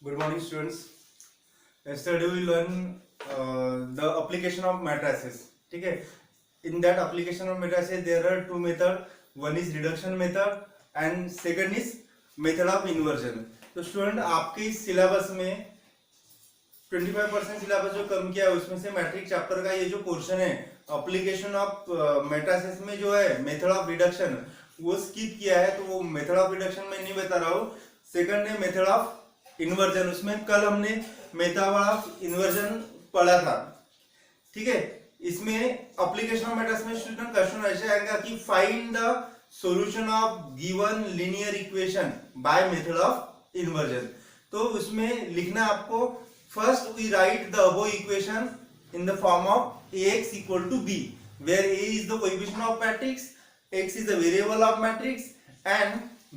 Good morning, students. Yesterday we learned the application of matrices. ठीक है. In that application of matrices, there are two methods. One is reduction method and second is method of inversion. तो student आपके इस syllabus में 25% syllabus जो कम किया है उसमें से मैट्रिक्स चैप्टर का ये जो पोर्शन है एप्लीकेशन ऑफ मैट्रिसेस में जो है मेथड ऑफ रिडक्शन वो स्किप किया है. तो वो मेथड ऑफ रिडक्शन में नहीं बता रहा हूँ. सेकंड है मेथड ऑफ इन्वर्जन. उसमें कल हमने मेथड ऑफ इन्वर्जन पढ़ा था. ठीक है. इसमें एप्लीकेशन ऑफ मैट्रिक्स में स्टूडेंट क्वेश्चन ऐसे आएगा कि find the solution of given linear equation by method of inversion. तो उसमें लिखना आपको first we write the above equation in the form of ax equal to b where a is the coefficient of matrix, x is the variable of matrix and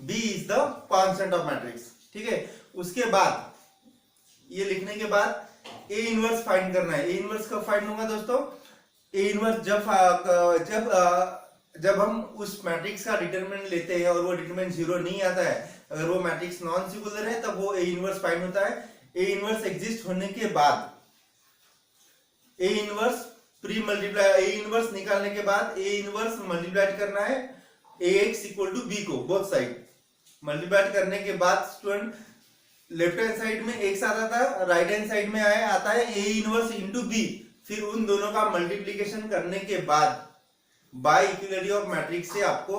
b is the constant of matrix. ठीक है. उसके बाद ये लिखने के बाद a inverse find करना है. a इनवर्स कब फाइंड होगा दोस्तों? a इनवर्स जब हम उस मैट्रिक्स का डिटरमिनेंट लेते हैं और वो डिटरमिनेंट जीरो नहीं आता है, अगर वो मैट्रिक्स नॉन सिंगुलर है तब वो a इनवर्स फाइंड होता है. a इनवर्स एग्जिस्ट होने के बाद A inverse pre multiply A inverse निकालने के बाद ए इनवर्स मल्टीप्लाई करना है ए एक्स इक्वल टू बी को बोथ साइड मल्टीप्लाई करने के बाद स्टूडेंट लेफ्ट हैंड साइड में एक्स आता था, राइट हैंड साइड में आता है ए इनवर्स इंटू बी. फिर उन दोनों का मल्टीप्लीकेशन करने के बाद बाय इक्वलिटी ऑफ मैट्रिक्स से आपको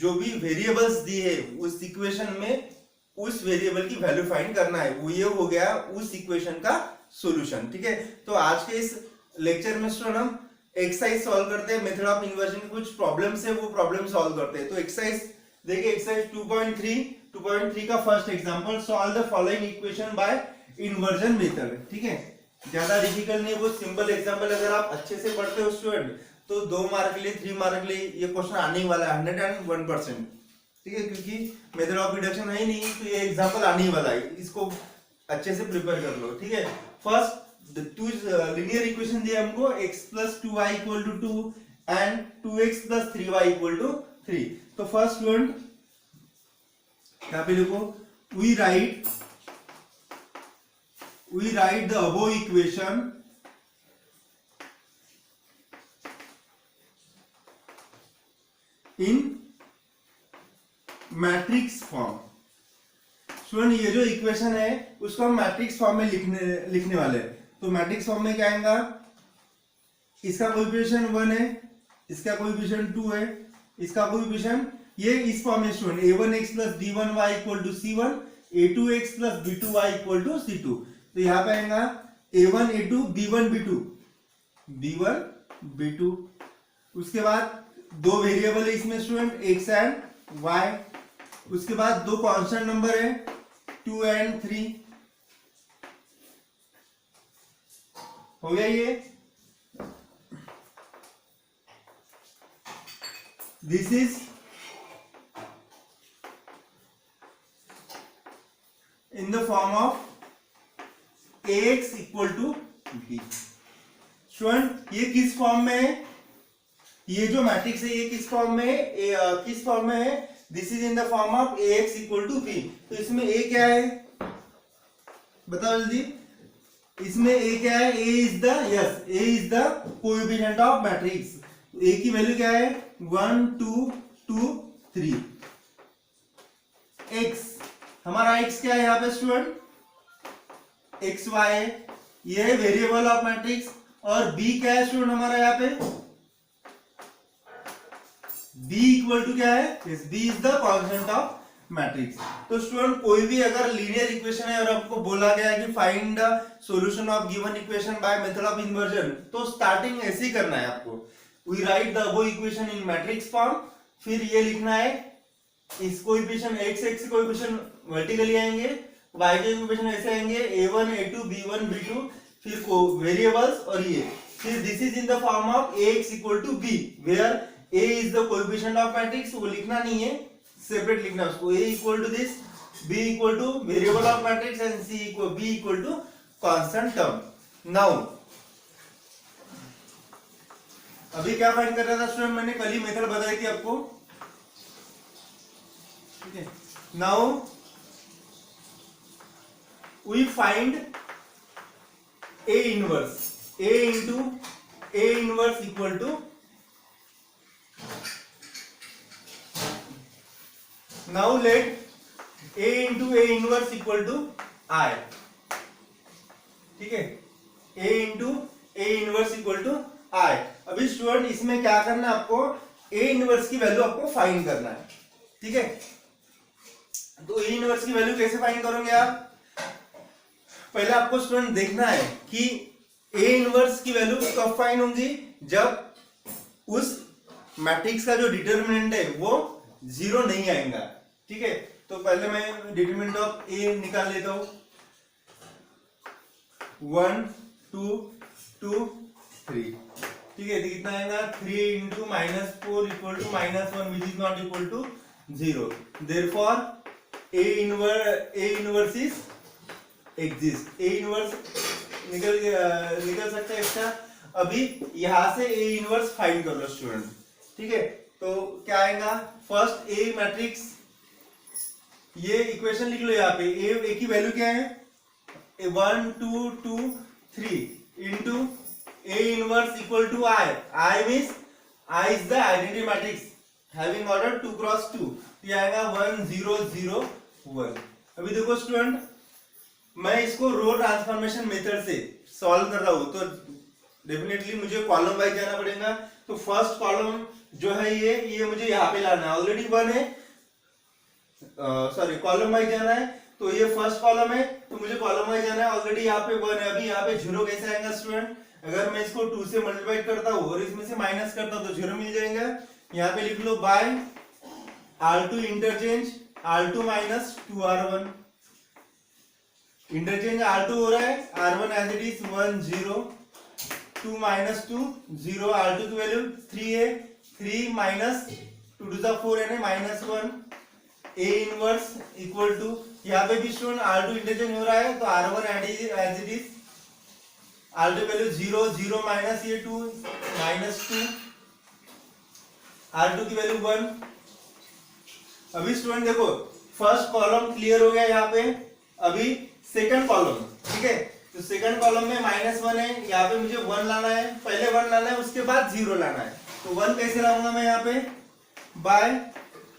जो भी वेरिएबल्स दी है उस इक्वेशन में उस वेरिएबल की वैल्यू फाइंड करना है. वो ये हो गया उस इक्वेशन का सॉल्यूशन. ठीक है. तो आज के इस लेक्चर में स्टूडेंट हम एक्सरसाइज सॉल्व करते हैं. मेथड ऑफ इन्वर्जन के कुछ प्रॉब्लम्स है वो प्रॉब्लम सॉल्व करते हैं. तो एक्सरसाइज देखिए, एक्सरसाइज 2.3 का first example, solve the following equation by inversion method. ठीक है. ज्यादा डिफिकल्ट नहीं, वो सिंपल एग्जांपल. अगर आप अच्छे से पढ़ते हो स्टूडेंट तो 2 मार्क के लिए 3 मार्क के लिए ये क्वेश्चन आने ही वाला है 101%. ठीक है. क्योंकि मेथड ऑफ रिडक्शन है ही नहीं तो ये एग्जांपल आने ही वाला है. इसको अच्छे से प्रिपेयर कर लो. ठीक है. फर्स्ट टू लीनियर इक्वेशन दिया हमको x plus 2y equal to 2 and 2x plus 3y equal to 3. तो फर्स्ट स्टूडेंट यहाँ पे लिखो we write the above equation in matrix form. Student ये जो इक्वेशन है उसको हम मैट्रिक्स फॉर्म में लिखने वाले हैं. तो मैट्रिक्स फॉर्म में क्या आएगा? इसका कोएफिशिएंट 1 है, इसका कोएफिशिएंट 2 है, इसका कोएफिशिएंट ये इस फॉर्म में student a1x plus b1y equal to c1, a2x plus b2y equal to c2. तो यहाँ पे आएगा a1 a2 b1 b2 b1 b2. उसके बाद दो वेरिएबल है इसमें स्टूडेंट x एंड y. उसके बाद दो कांस्टेंट नंबर है 2 एंड 3. हो गया ये. This is in the form of ax equal to b. Student ये किस फॉर्म में है? ये जो मैट्रिक्स है ये किस फॉर्म में है? किस फॉर्म में है? This is in the form of ax equal to b. तो इसमें a क्या है बताओ जल्दी. इसमें a क्या है? a is the coefficient of matrix. a की वैल्यू क्या है? 1 2 2 3. x हमारा x क्या है यहाँ पे स्टूडेंट? xy है. ये है वेरिएबल ऑफ मैट्रिक्स. और b क्या है स्टूडेंट हमारा यहाँ पे? b इक्वल टू क्या है? b is the constant of matrix. तो स्टूडेंट कोई भी अगर लीनियर इक्वेशन है और आपको बोला गया है कि find the solution of given equation by method of inversion, तो स्टार्टिंग ऐसे ही करना है आपको. We write the above equation in matrix form. फिर ये लिखना है इस कोएफिशिएंट x कोएफिशिएंट वर्टिकली आएंगे, y के कोएफिशिएंट ऐसे आएंगे a1 a2 b1 b2. फिर को वेरिएबल्स और ये. फिर this is in the form of ax equal to b where a is the coefficient of matrix. वो लिखना नहीं है, सेपरेट लिखना है उसको. a equal to this, b equal to variable of matrix and c equal b equal to constant term. Now अभी क्या find कर रहा था स्टूडेंट? मैंने कल ही मेथड बताई थी आपको. ठीक है. Now we find A inverse, A into A inverse equal to, now let A into A inverse equal to I, ठीक है, A into A inverse equal to I. अभी स्टूडेंट इसमें क्या करना है आपको, ए इनवर्स की वैल्यू आपको फाइंड करना है, ठीक है। तो ए इनवर्स की वैल्यू कैसे फाइंड करोगे आप, पहले आपको स्टूडेंट देखना है कि ए इनवर्स की वैल्यू कब फाइंड होंगी, जब उस मैट्रिक्स का जो डिटर्मिनेंट है वो जीरो नहीं आएगा, ठीक है। तो पहले मैं डिटर्मिनेंट ऑफ ए निकाल लेता हूं, 1 2 2 3, ठीक है। तो कितना आएगा, 3 into -4 equal to -1 which is not equal to 0, therefore A inverse is exist, A inverse निकल सकता है इसका। अभी यहां से ए इनवर्स फाइंड कर लो स्टूडेंट, ठीक है। तो क्या आएगा, फर्स्ट ए मैट्रिक्स, ये इक्वेशन लिख लो यहाँ पे, ए की वैल्यू क्या है, 1 2 2 3 into A inverse equal to I, I means I is the identity matrix having order 2 cross 2, ये आएगा 1 0 0 1। अभी देखो स्टूडेंट, मैं इसको रो ट्रांसफॉर्मेशन मेथड से सॉल्व कर रहा हूं, तो डेफिनेटली मुझे कॉलम वाइज जाना पड़ेगा। तो फर्स्ट कॉलम जो है ये मुझे यहाँ पे लाना है, ऑलरेडी 1 है, सॉरी कॉलम वाइज जाना है। तो ये फर्स्ट कॉलम है, तो मुझे कॉलम वाइज जाना है, ऑलरेडी यहाँ पे 1 है। अभी यहाँ पे 0 कैसे आएगा स्टूडेंट, अगर मैं इसको 2 से मल्टीप्लाई करता हूँ और इसमें से माइनस करता हूँ तो 0 मिल जाएगा। यहाँ पे लिख लो by R2 interchange R2 minus 2R1, interchange R2 हो रहा है, R1 as it is 1 0 2 minus 2 0, R2 की वैल्यू 3 है, 3 माइनस 2 टू द 4 है -1, ए इनवर्स इक्वल टू, यहाँ पे भी स्टूडेंट R2 इंटरचेंज हो रहा है, तो R1 as it is, R2 value 0 0 minus ये 2 -2, R2 की वैल्यू 1। अभी स्टूडेंट देखो फर्स्ट कॉलम क्लियर हो गया यहाँ पे, अभी सेकंड कॉलम, ठीक है। तो सेकंड कॉलम में -1 है, यहाँ पे मुझे 1 लाना है, पहले 1 लाना है उसके बाद 0 लाना है। तो 1 कैसे लाऊंगा मैं यहाँ पे, बाय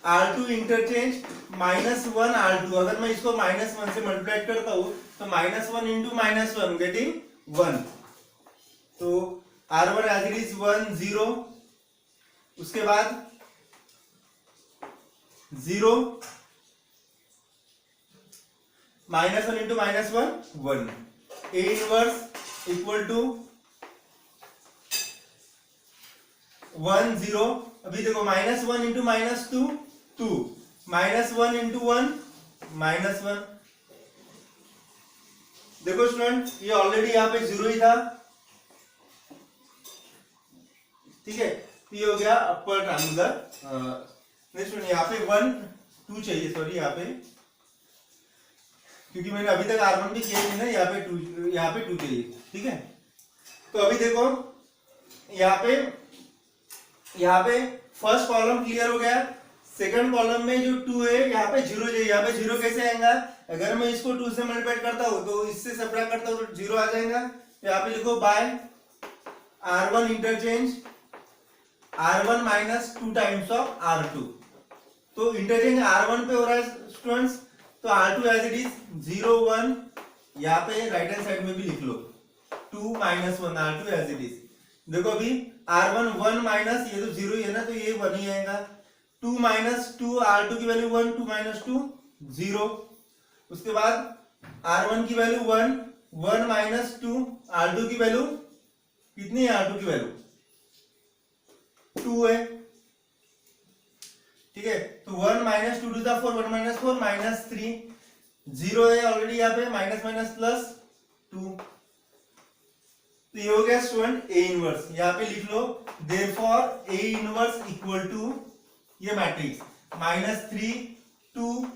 R2 इंटरचेंज -1 R2, अगर मैं इसको -1 से मल्टीप्लाई करता हूँ तो -1 इंटू -1 गेटिंग 1, तो R1 एज इट इज 1 0, उसके बाद 0 -1 into -1 1, A inverse equal to 1 0। अभी देखो -1 इंटू -2 2, -1 इंटू 1 -1। देखो स्टूडेंट ये ऑलरेडी यहाँ पे 0 ही था, ठीक है। ये हो गया अपर ट्रायंगुलर। नेक्स्ट यहाँ पे 1 2 चाहिए, सॉरी यहाँ पे, क्योंकि मैंने अभी तक R1 भी किया नहीं ना, यहाँ पे 2 चाहिए, ठीक है। तो अभी देखो यहाँ पे फर्स्ट कॉलम क्लियर हो गया, सेकंड कॉलम में जो 2 है यहाँ पे 0 चाहिए, यहाँ पे 0 कैसे आएगा, अगर मैं इसको 2 से मल्टीप्लाई करता हूँ तो इससे सब्ट्रैक्ट करता हूँ तो 0 आ जाएगा। तो यहाँ पे लिखो by R1 interchange R1 minus 2 times of R2, तो इंटरचेंज R1 पे हो रहा है स्टूडेंट्स, तो R2 एज इट इज 0 1, यहाँ पे राइट हैंड साइड में भी लिख लो 2 minus 1 R2 as it is. देखो अभी R1 1 माइनस, ये तो 0 ही है ना, तो ये 1 ही आएगा, 2 माइनस 2 R2 की वैल्यू 1, 2 माइनस 2 0, उसके बाद R1 की वैल्यू 1, 1 माइनस 2 R2 की वैल्यू कितनी है, R2 की वैल्यू 2 है, ठीक है। तो 1 minus 2 to the 4, 1 minus 4 minus 3, 0 है ऑलरेडी यहाँ पे, माइनस माइनस प्लस 2, तो ये हो गया स्टूडेंट ए इनवर्स। यहाँ पे लिख लो therefore A inverse equal to ये मैट्रिक्स -3 2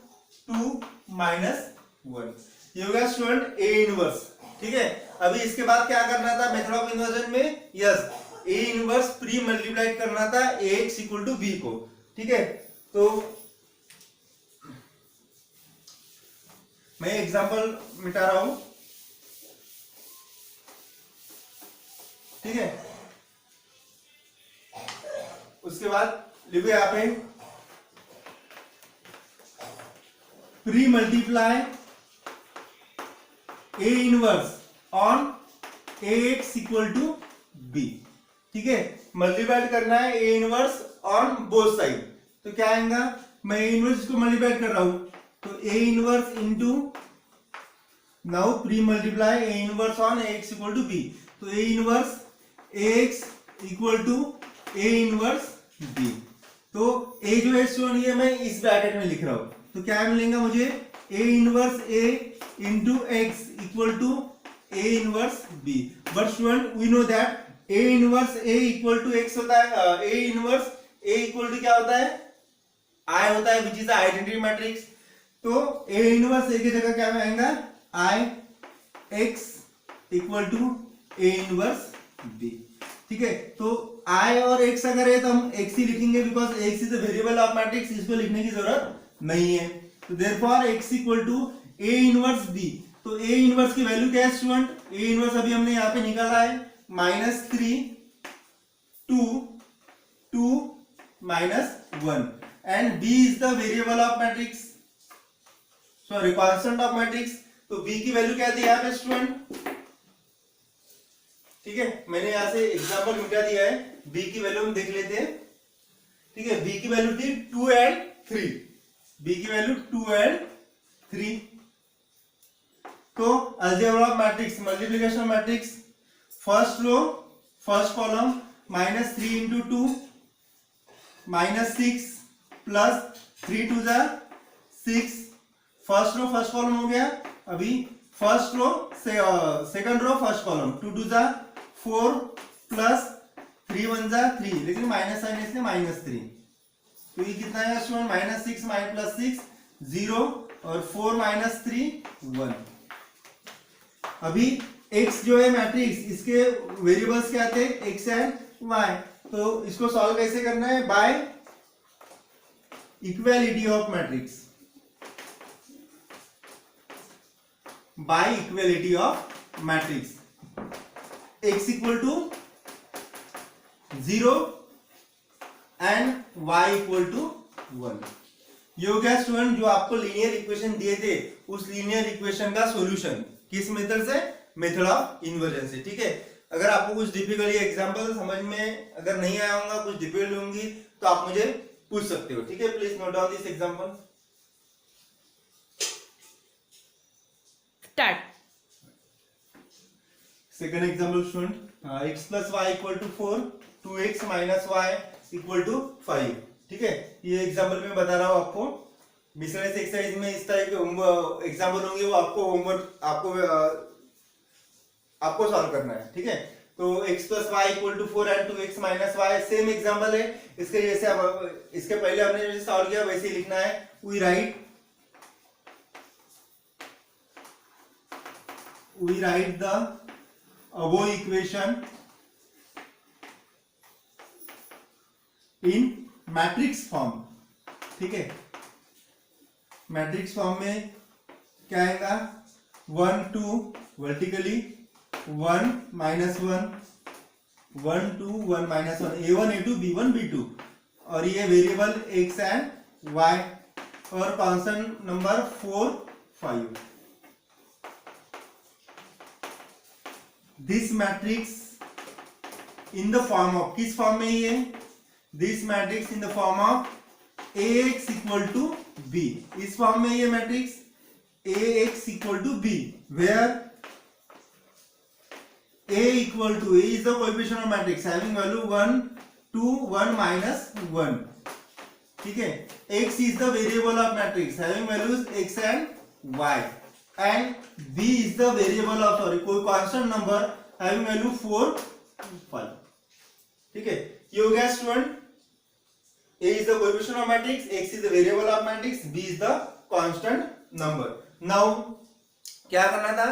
2 -1, ये हो गया स्टूडेंट ए इनवर्स, ठीक है। अभी इसके बाद क्या करना था मेथड ऑफ इन्वर्जन में, yes A inverse pre multiply करना था Ax इक्वल टू बी को, ठीक है। तो मैं एग्जांपल मिटा रहा हूं, ठीक है। उसके बाद लिखो यहां पे pre multiply A inverse on A X equal to B, ठीक है। मल्टीप्लाई करना है A inverse on both side, तो क्या आएगा, मैं ए इनवर्स को मल्टीप्लाई कर रहा हूं, तो A inverse into, now pre multiply A inverse on A X equal to B, तो A inverse A X equal to A inverse B. तो ए जो है स्टूडेंट ये मैं इस ब्रैकेट में लिख रहा हूं, तो क्या मिलेगा मुझे, A inverse A into X equal to A inverse B. But student we know that A inverse A equal to X होता है, A inverse A equal to क्या होता है, आई होता है, विच इज आइडेंटिटी मैट्रिक्स। तो ए इनवर्स ए की जगह क्या आएगा, I X equal to A inverse B, ठीक है। तो आई और एक्स अगर है तो हम एक्स ही लिखेंगे, because X is a variable of matrix, इसको लिखने की जरूरत नहीं है। तो therefore X equal to A inverse B. तो ए इनवर्स की वैल्यू क्या है स्टूडेंट, ए इनवर्स अभी हमने यहाँ पे निकाला है -3 2 2 -1 and B is the variable of matrix, sorry constant of matrix. तो बी की वैल्यू क्या दी यहाँ पे स्टूडेंट, ठीक है। मैंने यहां से एग्जांपल मिटा दिया है, बी की वैल्यू हम देख लेते हैं, ठीक है। बी की वैल्यू थी 2 एंड 3, बी की वैल्यू 2 एंड 3। तो algebra of matrix, multiplication matrix, first row first column -3 into 2 -6 plus 3 2 जा 6, फर्स्ट रो फर्स्ट कॉलम हो गया। अभी फर्स्ट रो से सेकंड रो फर्स्ट कॉलम 2 2 जा 4 प्लस 3 1 जा 3, लेकिन माइनस साइन इसलिए -3, तो ये कितना है स्टूडेंट, -6 प्लस 6 0 और 4 -3 1। अभी x जो है मैट्रिक्स, इसके वेरिएबल्स क्या थे, x एंड y, तो इसको सॉल्व कैसे करना है, by equality of matrix, by equality of matrix, x equal to 0 and y equal to 1। ये हो गया स्टूडेंट जो आपको लीनियर इक्वेशन दिए थे, उस लीनियर इक्वेशन का सॉल्यूशन किस मेथड से, मेथड ऑफ इन्वर्जन से, ठीक है। अगर आपको कुछ डिफिकल्ट एग्जांपल समझ में अगर नहीं आया होगा, कुछ डिफिकल्ट होंगी, तो आप मुझे पूछ सकते हो, ठीक है। Please note down this example. Start. Second example student, x plus Y equal to 4 2x minus Y equal to 5, ठीक है। ये एग्जांपल में बता रहा हूं आपको, मिसलेनियस एक्सरसाइज में इस टाइप के एग्जांपल होंगे, वो आपको होमवर्क आपको सॉल्व करना है, ठीक है। तो x plus Y equal to 4 and 2x minus Y same example है, इसके जैसे अब इसके पहले हमने जैसे सॉल्व किया वैसे ही लिखना है। We write the above equation in matrix form, ठीक है। मैट्रिक्स फॉर्म में क्या आएगा, 1 2 vertically 1 -1 1 2 1 -1 a1 a2 b1 b2, और ये वेरिएबल x एंड y, और constant number 4 5। This matrix in the form of, किस फॉर्म में ये, this matrix in the form of ax equal to b, इस फॉर्म में ये matrix ax equal to b, where a equal to, a is the coefficient of matrix having value 1 2 1 -1, ठीक है। x is the variable of matrix having values x and y, and b is the variable of, sorry, कोई constant number having value 4 5, ठीक है। ये हो गया student, a is the coefficient of matrix, x is the variable of matrix, b is the constant number। now क्या करना था,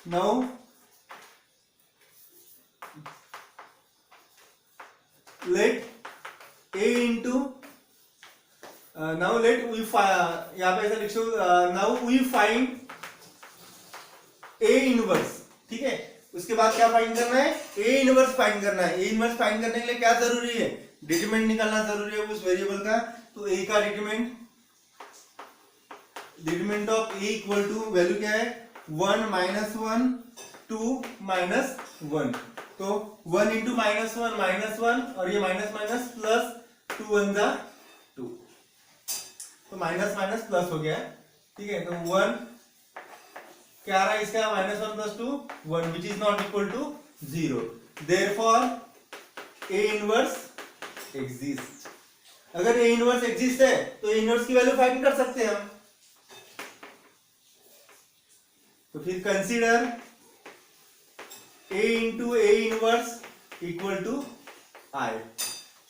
now let a into now let we यहाँ पे ऐसा लिखो, now we find A inverse, ठीक है। उसके बाद क्या फाइंड करना है, ए इनवर्स फाइंड करना है। ए इनवर्स फाइंड करने के लिए क्या जरूरी है, डिटरमिनेंट निकालना जरूरी है उस वेरिएबल का। तो ए का determinant of A equal to value क्या है, 1 -1 2 -1। तो 1 इंटू -1 -1 और ये माइनस माइनस प्लस 2 1 जा 2, तो माइनस माइनस प्लस हो गया है, ठीक है। तो 1 क्या आ रहा है इसका, -1 + 2 1, which is not equal to 0। Therefore A inverse exist. अगर ए इनवर्स एग्जिस्ट है तो ए इनवर्स की वैल्यू फाइंड कर सकते हैं हम। तो फिर consider a into A inverse equal to I.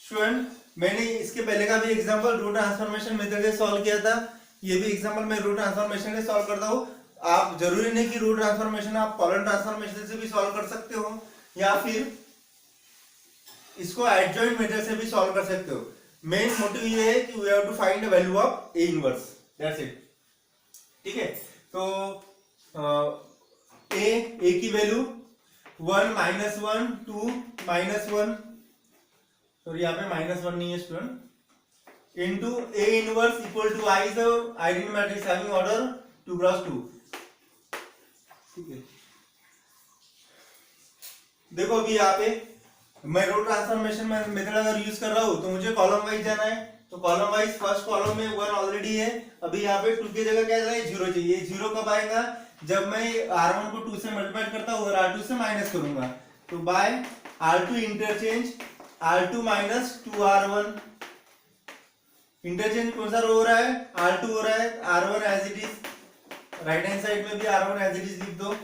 Student, मैंने इसके पहले का भी एग्जांपल रो ट्रांसफॉर्मेशन मेथड से सॉल्व किया था, ये भी एग्जांपल मैं रो ट्रांसफॉर्मेशन से सॉल्व करता हूँ। आप जरूरी नहीं कि रो ट्रांसफॉर्मेशन, आप कॉलम ट्रांसफॉर्मेशन से भी सॉल्व कर सकते हो, या फिर इसको एडजॉइंट मेथड से भी सॉल्व कर सकते हो। मेन मोटिव ये है कि we have to find the value of A inverse, that's it, ठीक है। तो ए की वैल्यू 1 -1 2 -1, तो यहाँ पे -1 नहीं है student, into A inverse equal to I is identity matrix having order 2 × 2, ठीक है। देखो अभी यहाँ पे मैं रो ट्रांसफॉर्मेशन मेथड अगर यूज कर रहा हूँ तो मुझे कॉलम वाइज जाना है। तो कॉलम वाइज फर्स्ट कॉलम में 1 ऑलरेडी है, अभी यहाँ पे 2 की जगह क्या चाहिए, 0 चाहिए। 0 कब आएगा, जब मैं R1 को 2 से मल्टीप्लाई करता हूँ और R2 से माइनस करूंगा। तो bye R2 interchange R2 - 2R1, interchange कौन सा रो हो रहा है, R2 हो रहा है, R1 as it is, right hand side में भी R1 एज इट इज लिख दो।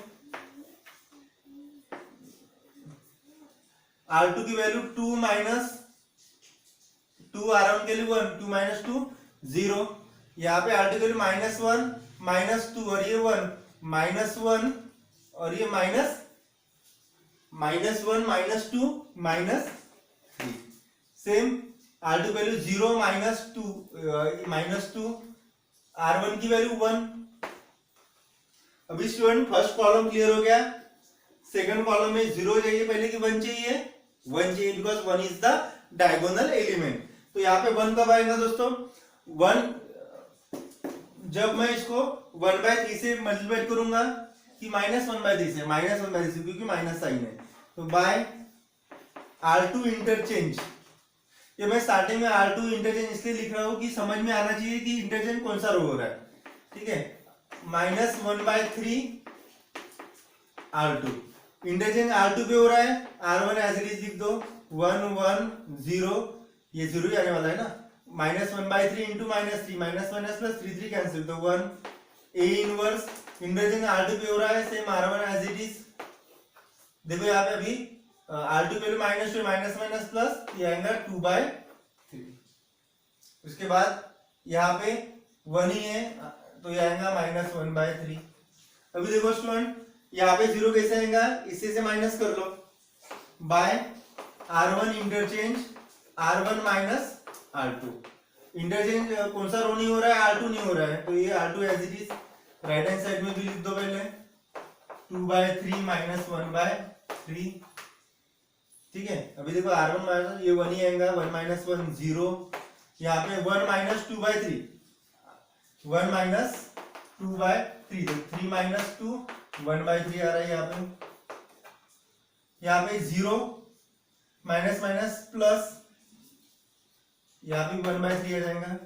R2 की वैल्यू 2 - 2 R1 के लिए 1, 2 - 2 0। यहाँ पे R2 के लिए -1 -2 और ये 1 -1 और ये -1 -2 -3। सेम R2 वैल्यू 0 -2 R1 की वैल्यू 1। अभी स्टूडेंट फर्स्ट कॉलम क्लियर हो गया। सेकंड कॉलम में 0 चाहिए पहले कि 1 चाहिए, 1 चाहिए, because 1 is the diagonal element. तो यहाँ पे 1 कब आएगा दोस्तों, 1 जब मैं इसको 1/3 से मल्टीप्लाई करूंगा, कि -1/3 से, -1/3 से, क्योंकि माइनस साइन है। तो बाय R2 इंटरचेंज, ये मैं स्टार्टिंग में R2 इंटरचेंज इसलिए लिख रहा हूं कि समझ में आना चाहिए कि इंटरचेंज कौन सा रो हो रहा है, ठीक है। -1/3 R2 इंटरचेंज R2 पे हो रहा है, R1 एज इट इज लिख दो, 1 1 0, ये 0 ही आने वाला है ना। -1/3 इंटू -3, -1 + 3 3 कैंसिल, तो 1 ए इनवर्स इंटरचेंज R2 पे हो रहा है, same R1 as it is. देखो यहाँ पे अभी R2 पे -2 माइनस प्लस, ये आएगा 2/3। उसके बाद यहाँ पे 1 ही है, तो ये आएगा -1/3। अभी देखो स्टूडेंट, यहाँ पे 0 कैसे आएगा, इसी से माइनस कर लो, bye R1 interchange R1 - R2। Interchange कौन सा रो नहीं हो रहा है, R2 नहीं हो रहा है, तो ये R2 as it is, right hand side में भी लिख दो पहले, 2/3 -1/3, ठीक है। अभी देखो R1 माइनस, ये 1 ही आएगा, 1 - 1 0, यहाँ पे 1 - 2/3, 1 - 2/3, तो 3 - 2 1/3 आ रहा है यहाँ पे 0 माइनस माइनस प्लस, यहाँ पे 1/3 आ जाएगा।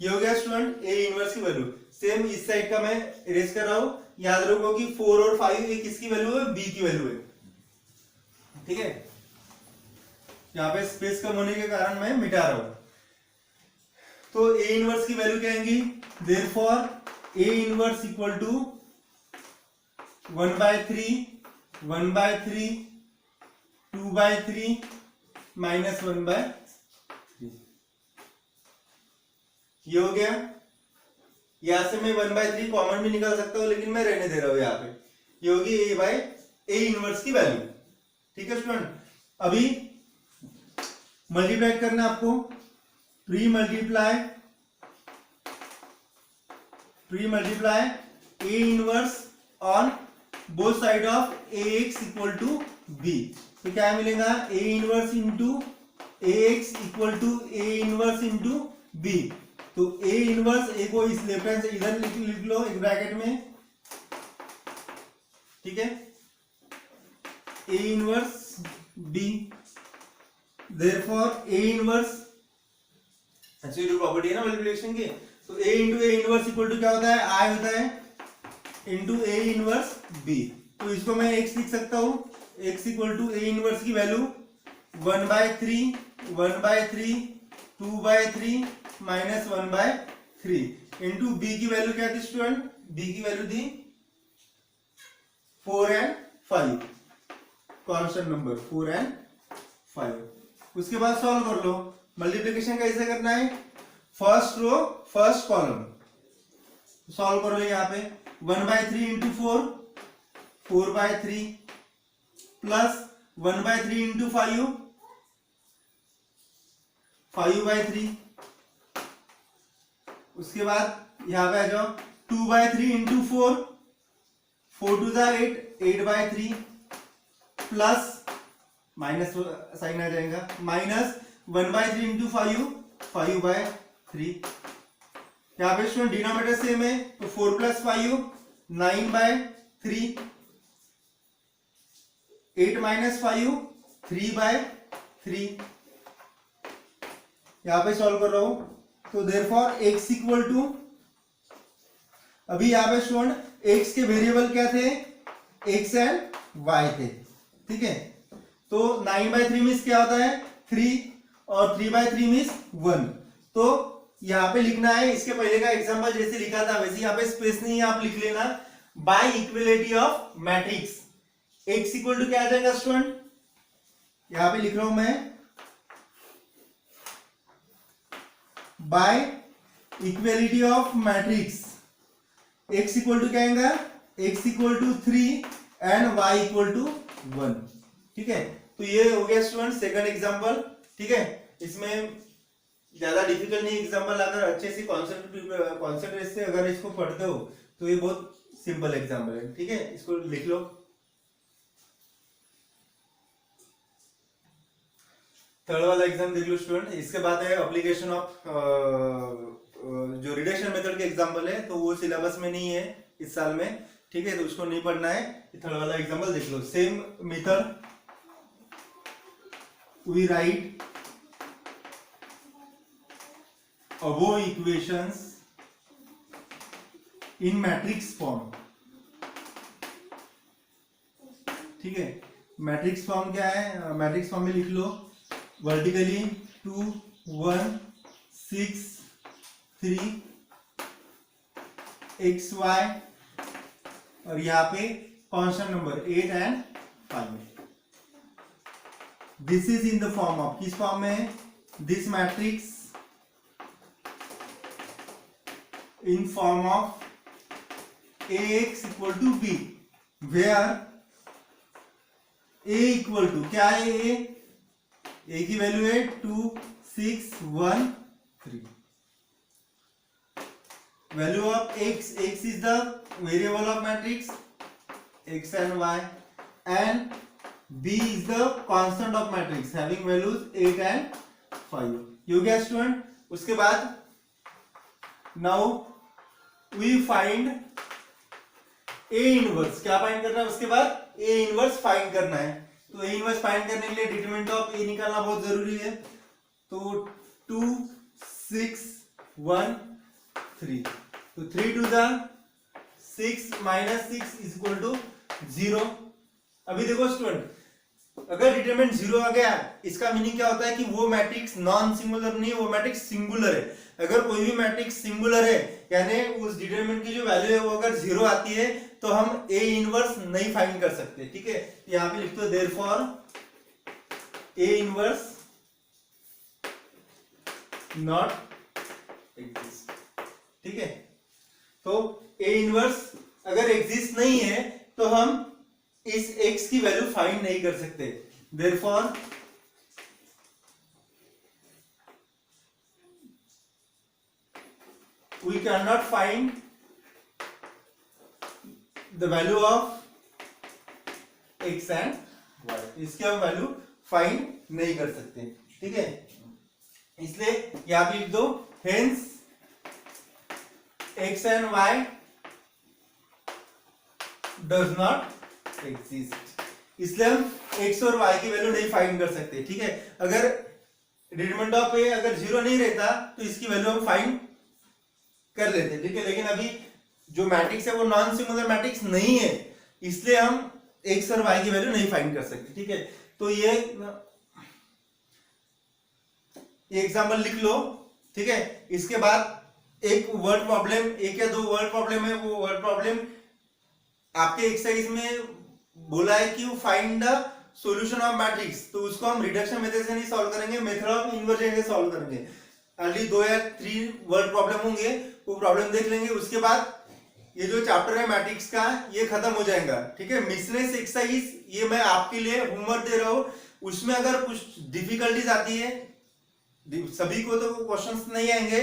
ये हो गया स्टूडेंट ए इनवर्स की वैल्यू। सेम इस साइड का मैं इरेज कर रहा हूं, याद रखो कि 4 और 5 ये किसकी वैल्यू है, बी की वैल्यू है, ठीक है। यहाँ पे स्पेस कम होने के कारण मैं मिटा रहा हूं। तो ए इनवर्स की वैल्यू क्या आएंगी, therefore A inverse equal to 1/3 1/3 2/3 -1/3। ये हो गया। यहां से मैं 1/3 कॉमन भी निकाल सकता हूं, लेकिन मैं रहने दे रहा हूं यहाँ पे। ये होगी A इनवर्स की वैल्यू, ठीक है स्टूडेंट। अभी मल्टीप्लाई करना आपको, 3 × pre multiply A inverse on both side of A X equal to B. तो क्या मिलेगा, A inverse into A X equal to A inverse into B. तो ए इनवर्स, ए को इस लेफ्ट हैंड से इधर लिख लो एक ब्रैकेट में, ठीक है, A inverse B. Therefore A inverse actually property है ना मल्टीप्लिकेशन की, तो A into A inverse equal to क्या होता है, आई होता है इंटू ए इनवर्स बी। तो इसको मैं एक्स लिख सकता हूं, X equal to A inverse की वैल्यू 1/3, 1/3, 2/3 माइनस 1/3 इंटू बी की वैल्यू क्या थी स्टूडेंट, बी की वैल्यू थी 4 and 5, कांस्टेंट नंबर 4 and 5। उसके बाद सॉल्व कर लो। मल्टीप्लिकेशन कैसे करना है, first row first column solve करो। यहाँ पे 1/3 इंटू 4, 4/3 प्लस 1/3 इंटू 5, 5/3। उसके बाद यहाँ पे आ जाओ 2/3 इंटू 4, 4 2 8, 8/3 प्लस माइनस साइन आ जाएगा, माइनस 1/3 इंटू 5, 5/3। यहाँ पे स्टूडेंट डिनोमिनेटर सेम है, तो 4 प्लस 5 9/3, 8 माइनस 5 3/3। यहाँ पे सॉल्व कर रहा हूं, तो देयरफॉर x इक्वल टू, अभी यहाँ पे स्टूडेंट x के वेरिएबल क्या थे, x एंड y थे, ठीक है। तो 9/3 मीन्स क्या होता है 3, और 3/3 मीन्स 1। तो यहाँ पे लिखना है, इसके पहले का एग्जांपल जैसे लिखा था वैसे यहाँ पे स्पेस नहीं है, आप लिख लेना by equality of matrix. x equal to क्या आ जाएगा स्टूडेंट, यहाँ पे लिख रहा हूं मैं, by equality of matrix x equal to क्या आएगा, x equal to 3 and y equal to 1, ठीक है। तो ये हो गया स्टूडेंट सेकंड एग्जांपल, ठीक है। इसमें ज्यादा डिफिकल्ट नहीं एग्जांपल, अगर अच्छे से कॉन्सेप्ट से अगर इसको पढ़ते हो तो ये बहुत सिंपल एग्जांपल है, ठीक है। इसको लिख लो। थर्ड वाला एग्जाम देख लो स्टूडेंट। इसके बाद है एप्लीकेशन ऑफ जो रिडक्शन मेथड के एग्जांपल है, तो वो सिलेबस में नहीं है इस साल में, ठीक है, तो उसको नहीं पढ़ना है। थर्ड वाला एग्जांपल देख लो। Same method we write above equations in matrix form, ठीक है। मैट्रिक्स फॉर्म क्या है, मैट्रिक्स फॉर्म में लिख लो वर्टिकली 2 1 6 3 xy, और यहाँ पे constant number 8 and 5। This is in the form of, किस फॉर्म में, this matrix in form of ax equal to b, where a equal to क्या है, a की वैल्यू है 2 6 1 3। Value of x, x is the variable of matrix x and y, and b is the constant of matrix having values 8 and 5। ये हो गया student. उसके बाद now we find a inverse, क्या फाइंड करना है, उसके बाद a inverse फाइंड करना है। तो a inverse फाइंड करने के लिए डिटरमिनेंट ऑफ a निकालना बहुत जरूरी है। तो 2 6 1 3, तो 3 to the 6 minus 6 is equal to 0। अभी देखो स्टूडेंट, अगर डिटरमिनेंट 0 आ गया, इसका मीनिंग क्या होता है कि वो मैट्रिक्स नॉन सिंगुलर नहीं है, वो मैट्रिक्स सिंगुलर है। अगर कोई भी मैट्रिक्स सिंगुलर है, यानी उस डिटरमिनेंट की जो वैल्यू है वो अगर 0 आती है, तो हम ए इनवर्स नहीं फाइंड कर सकते, ठीक है। यहाँ पे लिख दो therefore A inverse not exist, ठीक है। तो ए इनवर्स अगर एग्जिस्ट नहीं है तो हम इस x की वैल्यू फाइंड नहीं कर सकते। Therefore we cannot find the value of X and Y, इसके हम वैल्यू फाइंड नहीं कर सकते, ठीक है। इसलिए यहां पे लिख दो hence x and why does not exist, इसलिए हम एक्स और वाई की वैल्यू नहीं फाइंड कर सकते, ठीक है। अगर डिटरमिनेंट ऑफ ए अगर जीरो नहीं रहता तो इसकी वैल्यू हम फाइंड कर लेते, ठीक है। लेकिन अभी जो मैट्रिक्स है वो नॉन सिंगुलर मैट्रिक्स नहीं है, इसलिए हम एक्स और वाई की वैल्यू नहीं फाइंड कर सकते, ठीक है। तो ये एग्जांपल लिख लो, ठीक है। इसके बाद एक वर्ड प्रॉब्लम, एक या दो वर्ड प्रॉब्लम है, वो वर्ड प्रॉब्लम आपके एक्सरसाइज में बोला है कि find the solution of matrix, तो उसको हम रिडक्शन मेथड से नहीं सॉल्व करेंगे, मेथड ऑफ इन्वर्जन से सॉल्व करेंगे। ऑलरेडी 2 या 3 वर्ड प्रॉब्लम होंगे, वो प्रॉब्लम देख लेंगे, उसके बाद ये जो चैप्टर है मैट्रिक्स का ये खत्म हो जाएगा, ठीक है। मिसलेनियस एक्सरसाइज ये मैं आपके लिए होमवर्क दे रहा हूं, उसमें अगर कुछ डिफिकल्टीज आती है, सभी को तो क्वेश्चंस नहीं आएंगे,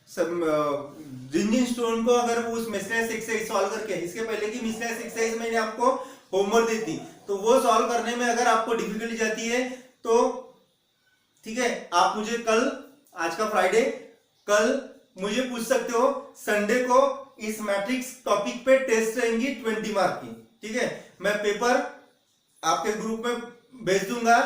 जिन जिन स्टूडेंट को अगर वो उस मिसलेनियस एक्सरसाइज सॉल्व करके, इसके पहले की मिसलेनियस एक्सरसाइज मैंने आपको होमवर्क दी थी, तो वो सॉल्व करने में अगर आपको डिफिकल्टी जाती है तो ठीक है, आप मुझे कल, आज का फ्राइडे, कल मुझे पूछ सकते हो। संडे को इस मैट्रिक्स टॉपिक पे टेस्ट रहेंगी 20 मार्क की, ठीक है। मैं पेपर आपके ग्रुप में भेज दूंगा,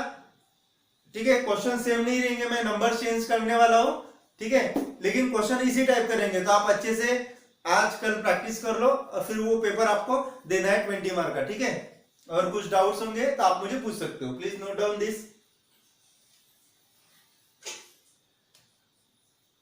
ठीक है। क्वेश्चन सेम नहीं रहेंगे, मैं नंबर चेंज करने वाला हूं, ठीक है, लेकिन क्वेश्चन इसी टाइप करेंगे। तो आप अच्छे से आज कल प्रैक्टिस कर लो और फिर वो पेपर आपको देना है 20 मार्क का, ठीक है। और कुछ डाउट्स होंगे तो आप मुझे पूछ सकते हो, प्लीज नोट डाउन दिस।